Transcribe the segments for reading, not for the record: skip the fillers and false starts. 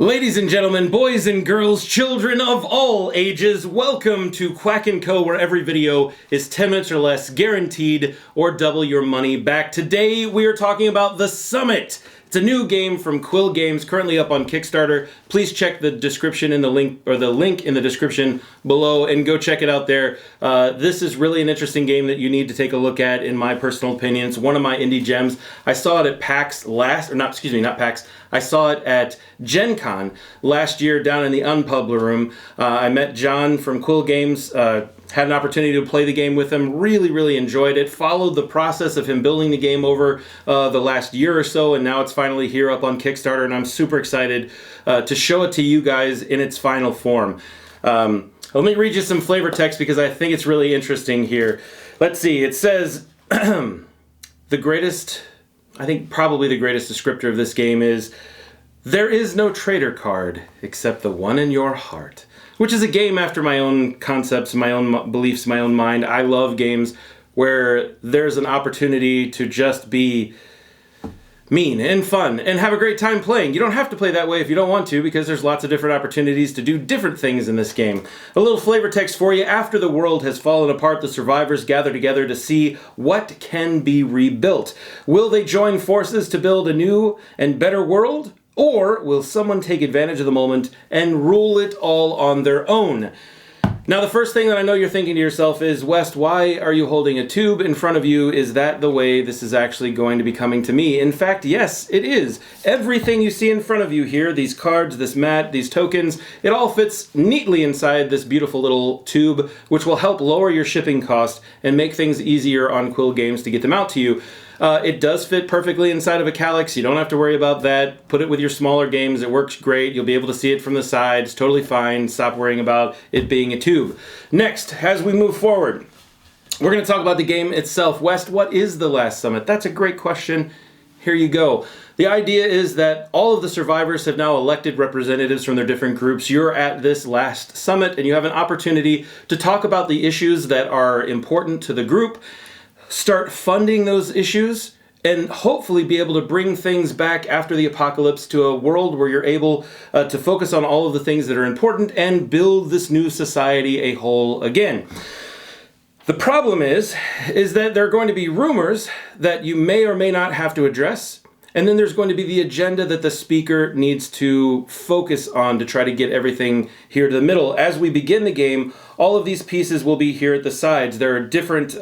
Ladies and gentlemen, boys and girls, children of all ages, welcome to Quack&Co, where every video is 10 minutes or less, guaranteed, or double your money back. Today, we are talking about The Summit. It's a new game from Boardgames, currently up on Kickstarter. Please check the description in the link, or the link in the description below, and go check it out there. This is really an interesting game that you need to take a look at, in my personal opinion. It's one of my indie gems. I saw it at PAX not PAX. I saw it at Gen Con last year down in the Unpubler room. I met John from Boardgames, had an opportunity to play the game with him, really enjoyed it, followed the process of him building the game over the last year or so, and now it's finally here up on Kickstarter, and I'm super excited to show it to you guys in its final form. Let me read you some flavor text because I think it's really interesting here. Let's see, it says, probably the greatest descriptor of this game is, there is no traitor card except the one in your heart. Which is a game after my own concepts, my own beliefs, my own mind. I love games where there's an opportunity to just be mean and fun and have a great time playing. You don't have to play that way if you don't want to, because there's lots of different opportunities to do different things in this game. A little flavor text for you. After the world has fallen apart, the survivors gather together to see what can be rebuilt. Will they join forces to build a new and better world? Or will someone take advantage of the moment and rule it all on their own? Now, the first thing that I know you're thinking to yourself is, West, why are you holding a tube in front of you? Is that the way this is actually going to be coming to me? In fact, yes, it is. Everything you see in front of you here, these cards, this mat, these tokens, it all fits neatly inside this beautiful little tube, which will help lower your shipping cost and make things easier on Boardgames to get them out to you. It does fit perfectly inside of a calyx. You don't have to worry about that. Put it with your smaller games. It works great. You'll be able to see it from the side. It's totally fine. Stop worrying about it being a tube. Next, as we move forward, we're going to talk about the game itself. West, what is the last summit? That's a great question. Here you go. The idea is that all of the survivors have now elected representatives from their different groups. You're at this last summit, and you have an opportunity to talk about the issues that are important to the group, start funding those issues, and hopefully be able to bring things back after the apocalypse to a world where you're able to focus on all of the things that are important and build this new society a whole again. The problem is that there are going to be rumors that you may or may not have to address, and then there's going to be the agenda that the speaker needs to focus on to try to get everything here to the middle. As we begin the game, all of these pieces will be here at the sides. There are different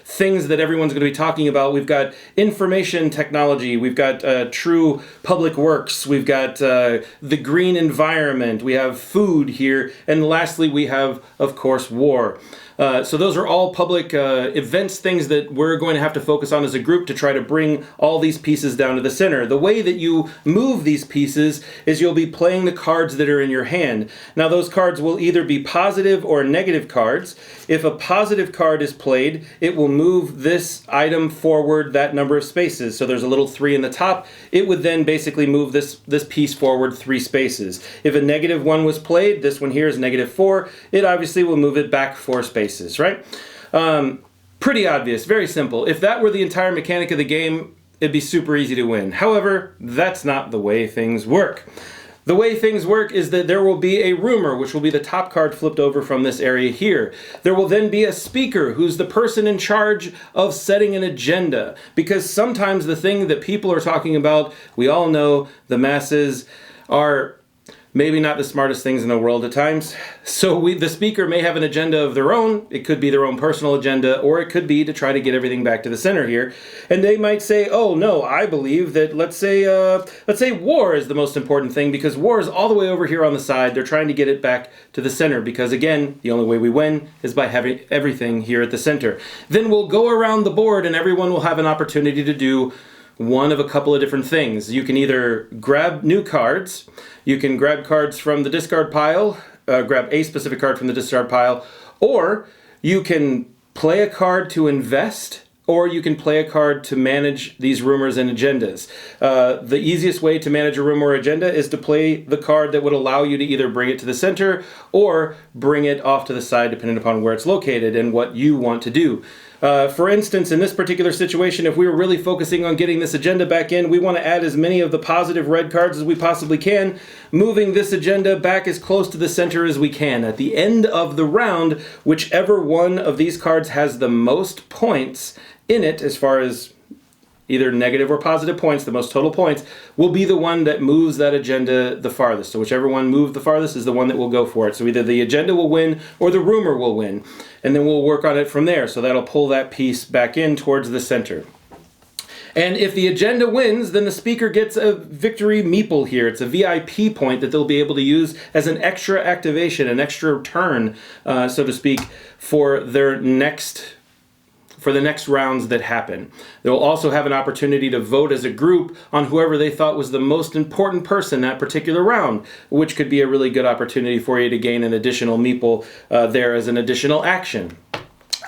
things that everyone's going to be talking about. We've got information technology. We've got true public works. We've got the green environment. We have food here. And lastly, we have, of course, war. So those are all public events, things that we're going to have to focus on as a group to try to bring all these pieces down to the center. The way that you move these pieces is you'll be playing the cards that are in your hand. Now, those cards will either be positive or negative cards. If a positive card is played, it will move this item forward that number of spaces. So there's a little 3 in the top. It would then basically move this piece forward 3 spaces. If a negative one was played, this one here is -4, it obviously will move it back 4 spaces, right? Pretty obvious, very simple. If that were the entire mechanic of the game, it'd be super easy to win. However, that's not the way things work. The way things work is that there will be a rumor, which will be the top card flipped over from this area here. There will then be a speaker who's the person in charge of setting an agenda. Because sometimes the thing that people are talking about, we all know the masses are maybe not the smartest things in the world at times. So the speaker may have an agenda of their own. It could be their own personal agenda, or it could be to try to get everything back to the center here. And they might say, oh no, I believe that, let's say war is the most important thing, because war is all the way over here on the side. They're trying to get it back to the center, because again, the only way we win is by having everything here at the center. Then we'll go around the board and everyone will have an opportunity to do one of a couple of different things. You can either grab new cards, you can grab cards from the discard pile, grab a specific card from the discard pile, or you can play a card to invest, or you can play a card to manage these rumors and agendas. The easiest way to manage a rumor or agenda is to play the card that would allow you to either bring it to the center or bring it off to the side, depending upon where it's located and what you want to do. For instance, in this particular situation, if we were really focusing on getting this agenda back in, we want to add as many of the positive red cards as we possibly can, moving this agenda back as close to the center as we can. At the end of the round, whichever one of these cards has the most points in it, as far as either negative or positive points, the most total points, will be the one that moves that agenda the farthest. So whichever one moved the farthest is the one that will go for it. So either the agenda will win or the rumor will win. And then we'll work on it from there. So that'll pull that piece back in towards the center. And if the agenda wins, then the speaker gets a victory meeple here. It's a VIP point that they'll be able to use as an extra activation, an extra turn, so to speak, for the next rounds that happen. They'll also have an opportunity to vote as a group on whoever they thought was the most important person that particular round, which could be a really good opportunity for you to gain an additional meeple there as an additional action.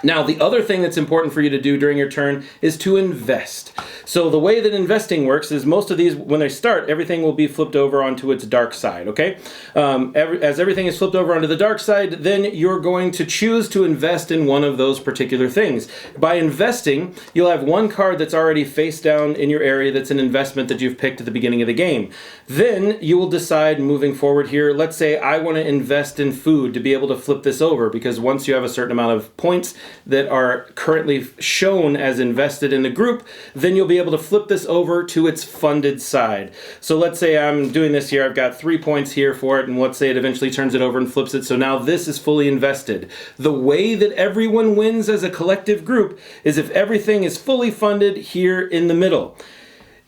Now, the other thing that's important for you to do during your turn is to invest. So the way that investing works is most of these, when they start, everything will be flipped over onto its dark side, okay? As everything is flipped over onto the dark side, then you're going to choose to invest in one of those particular things. By investing, you'll have one card that's already face down in your area that's an investment that you've picked at the beginning of the game. Then you will decide moving forward here, let's say I want to invest in food to be able to flip this over, because once you have a certain amount of points that are currently shown as invested in the group, then you'll be able to flip this over to its funded side. So let's say I'm doing this here, I've got 3 points here for it, and let's say it eventually turns it over and flips it, so now this is fully invested. The way that everyone wins as a collective group is if everything is fully funded here in the middle.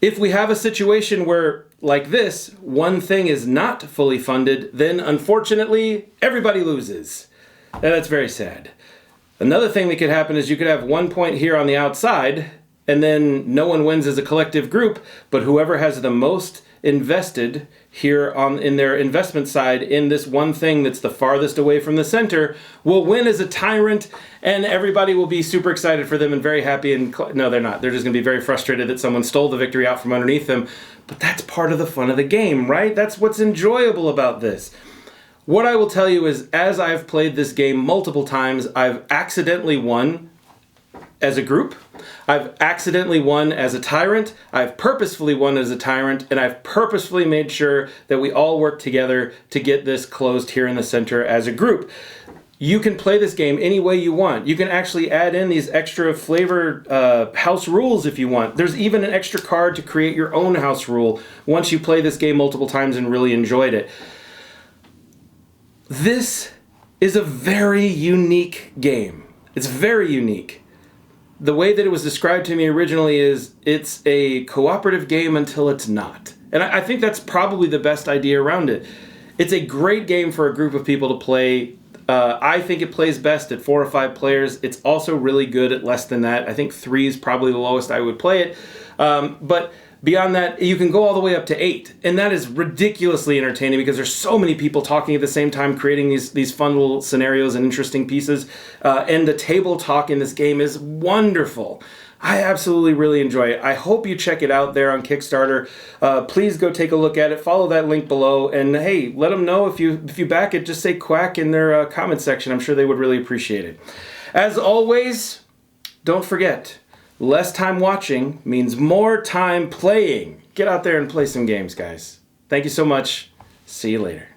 If we have a situation where, like this, one thing is not fully funded, then unfortunately everybody loses. And that's very sad. Another thing that could happen is you could have 1 point here on the outside, and then no one wins as a collective group, but whoever has the most invested here in their investment side in this one thing that's the farthest away from the center will win as a tyrant, and everybody will be super excited for them and very happy. And no, they're not. They're just going to be very frustrated that someone stole the victory out from underneath them. But that's part of the fun of the game, right? That's what's enjoyable about this. What I will tell you is, as I've played this game multiple times, I've accidentally won as a group, I've accidentally won as a tyrant, I've purposefully won as a tyrant, and I've purposefully made sure that we all work together to get this closed here in the center as a group. You can play this game any way you want. You can actually add in these extra flavor house rules if you want. There's even an extra card to create your own house rule once you play this game multiple times and really enjoyed it. This is a very unique game. It's very unique. The way that it was described to me originally is it's a cooperative game until it's not. And I think that's probably the best idea around it. It's a great game for a group of people to play. I think it plays best at 4 or 5 players. It's also really good at less than that. I think 3 is probably the lowest I would play it. But beyond that, you can go all the way up to 8. And that is ridiculously entertaining because there's so many people talking at the same time, creating these fun little scenarios and interesting pieces. And the table talk in this game is wonderful. I absolutely really enjoy it. I hope you check it out there on Kickstarter. Please go take a look at it. Follow that link below. And hey, let them know if you back it. Just say Quack in their comment section. I'm sure they would really appreciate it. As always, don't forget, less time watching means more time playing. Get out there and play some games, guys. Thank you so much. See you later.